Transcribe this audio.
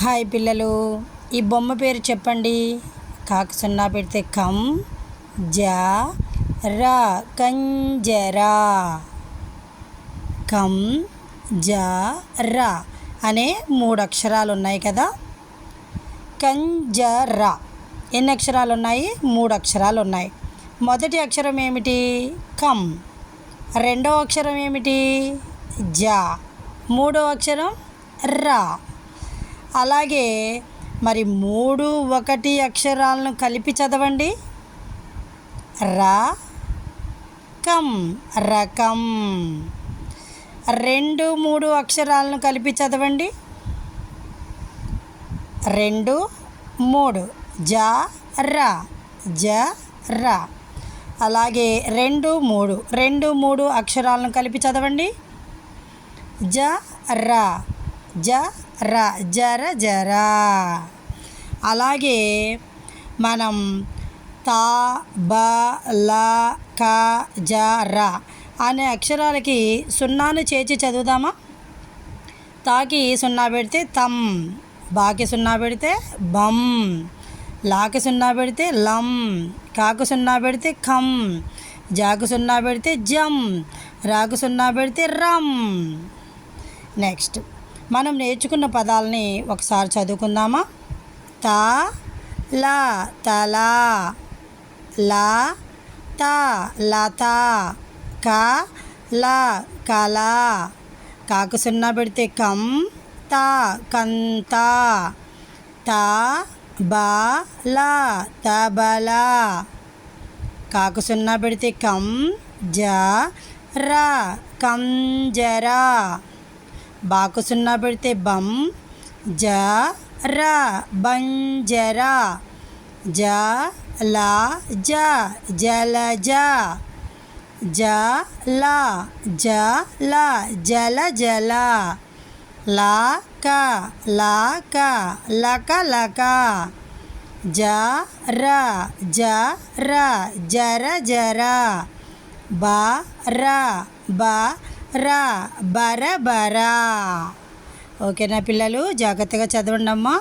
Hi పిల్లలు, ఈ బొమ్మ పేరు చెప్పండి. కాకు సున్నా పెడితే కం జ రా, కంజరా. కం జ రా అనే 3 అక్షరాలు ఉన్నాయి కదా. కంజరా ఎన్ని అక్షరాలు ఉన్నాయి? 3 అక్షరాలు ఉన్నాయి. మొదటి అక్షరం ఏమిటి? కం. రెండవ అక్షరం ఏమిటి? జ. మూడవ అక్షరం రా. అలాగే మరి 3, 1 అక్షరాలను కలిపి చదవండి. రా కం, రకం. 2, 3 అక్షరాలను కలిపి చదవండి. 2, 3 జ రా, జ రా. అలాగే 2, 3 అక్షరాలను కలిపి చదవండి. జ రా, జ రా, జర జరా. అలాగే మనం తా బ ల క జ రా అనే అక్షరాలకి సున్నాను చేర్చి చదువుదామా? తాకి సున్నా పెడితే తం, బాకి సున్నా పెడితే బం, లాకి సున్నా పెడితే లం, కాకు సున్నా పెడితే ఖం, జాకు సున్నా పెడితే జం, రాకు సున్నా పెడితే రం. నెక్స్ట్ మనం నేర్చుకున్న పదాలని ఒకసారి చదువుకుందామా? తా లా, తలా. లా తా, లత. క లా, కల. కాకు సున్నా పెడితే కం, తా, కంత. తా బా లా, తబల. కాకు సున్నా పెడితే కం, జ రా, కంజరా. బాకు సున్నా పెడితే బం, జ రా, బంజరా. జ లా జ, జలజ. జ లా, జ లా, జల జల. లా క, లా క, లక లక. జ రా, జ రా, జర జర. బ రా, బ రా, బర బర. ఓకేనా పిల్లలు? జాగ్రత్తగా చదవండి అమ్మా.